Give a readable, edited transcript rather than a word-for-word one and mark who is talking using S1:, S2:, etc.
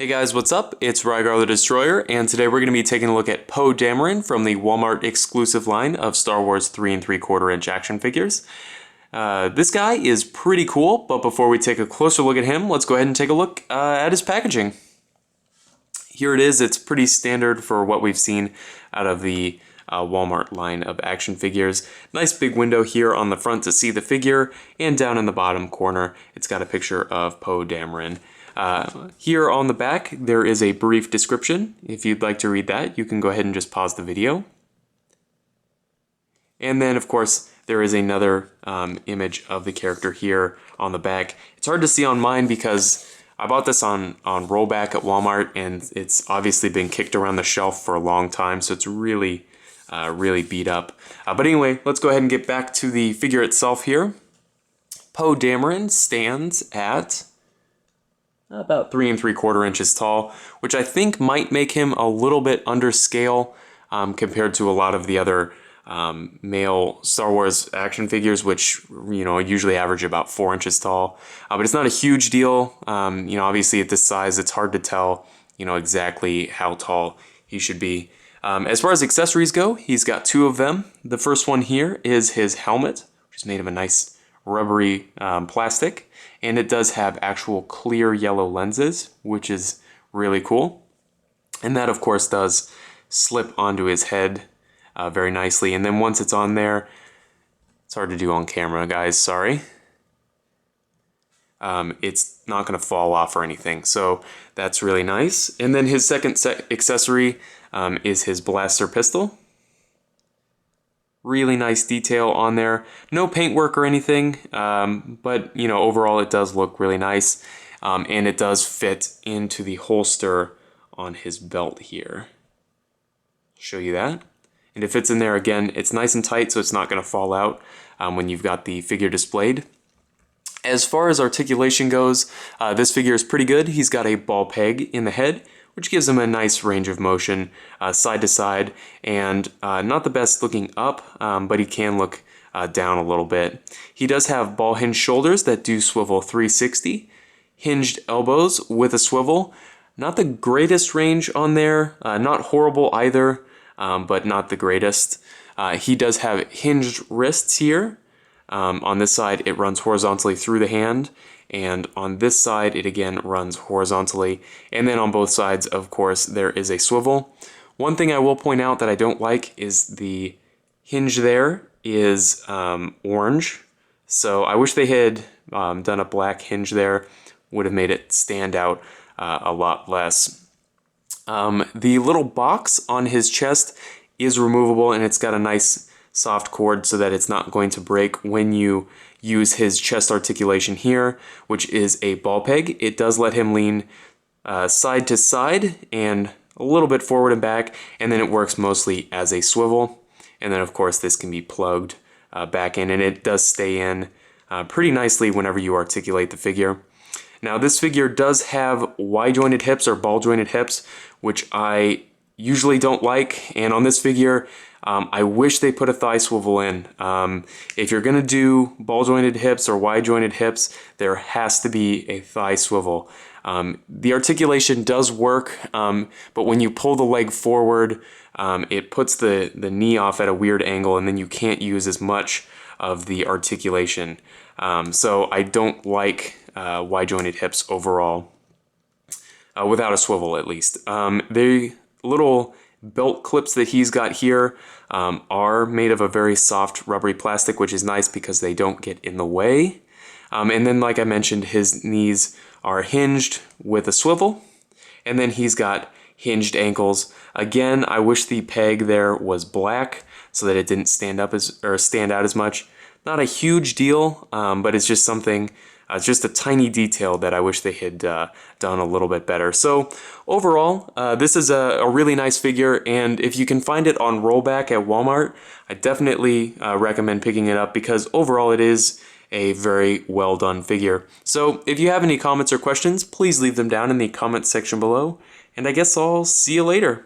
S1: Hey guys, what's up? It's Rygar the Destroyer, and today we're going to be taking a look at Poe Dameron from the Walmart exclusive line of Star Wars 3 3/4 inch action figures. This guy is pretty cool, but before we take a closer look at him, let's go ahead and take a look at his packaging. Here it is. It's pretty standard for what we've seen out of the Walmart line of action figures. Nice big window here on the front to see the figure, and down in the bottom corner, it's got a picture of Poe Dameron. Here on the back, there is a brief description. If you'd like to read that, you can go ahead and just pause the video. And then, of course, there is another image of the character here on the back. It's hard to see on mine because I bought this on rollback at Walmart, and it's obviously been kicked around the shelf for a long time, so it's really beat up. But anyway, let's go ahead and get back to the figure itself here. Poe Dameron stands at about 3 3/4 inches tall, which I think might make him a little bit under scale compared to a lot of the other male Star Wars action figures, which usually average about 4 inches tall. But it's not a huge deal. Obviously at this size, it's hard to tell exactly how tall he should be. As far as accessories go, he's got two of them. The first one here is his helmet, which is made of a nice rubbery plastic, and it does have actual clear yellow lenses, which is really cool. And that, of course, does slip onto his head very nicely. And then once it's on there, it's hard to do on camera, guys, sorry. It's not going to fall off or anything, so that's really nice. And then his second accessory is his blaster pistol. Really nice detail on there. No paintwork or anything, but overall it does look really nice, and it does fit into the holster on his belt here. Show you that. And it fits in there again. It's nice and tight, so it's not going to fall out when you've got the figure displayed. As far as articulation goes, this figure is pretty good. He's got a ball peg in the head, which gives him a nice range of motion side to side, and not the best looking up, but he can look down a little bit. He does have ball hinge shoulders that do swivel 360, hinged elbows with a swivel. Not the greatest range on there, not horrible either, but not the greatest. He does have hinged wrists here. On this side, it runs horizontally through the hand, and on this side, it again runs horizontally. And then on both sides, of course, there is a swivel. One thing I will point out that I don't like is the hinge there is orange. So I wish they had done a black hinge there. Would have made it stand out a lot less. The little box on his chest is removable, and it's got a nice soft cord so that it's not going to break when you use his chest articulation here, which is a ball peg. It does let him lean side to side and a little bit forward and back, and then it works mostly as a swivel. And then of course this can be plugged back in, and it does stay in pretty nicely whenever you articulate the figure. Now this figure does have Y-jointed hips or ball-jointed hips, which I usually don't like, and on this figure I wish they put a thigh swivel in. If you're going to do ball-jointed hips or Y-jointed hips, there has to be a thigh swivel. The articulation does work, but when you pull the leg forward, it puts the knee off at a weird angle, and then you can't use as much of the articulation. So I don't like Y-jointed hips overall, without a swivel at least. The little belt clips that he's got here are made of a very soft rubbery plastic, which is nice because they don't get in the way. And then, like I mentioned, his knees are hinged with a swivel, and then he's got hinged ankles. Again, I wish the peg there was black so that it didn't stand out as much. Not a huge deal, but it's just something. It's just a tiny detail that I wish they had done a little bit better. So overall, this is a really nice figure, and if you can find it on rollback at Walmart, I definitely recommend picking it up because overall it is a very well done figure. So if you have any comments or questions, please leave them down in the comments section below, and I guess I'll see you later.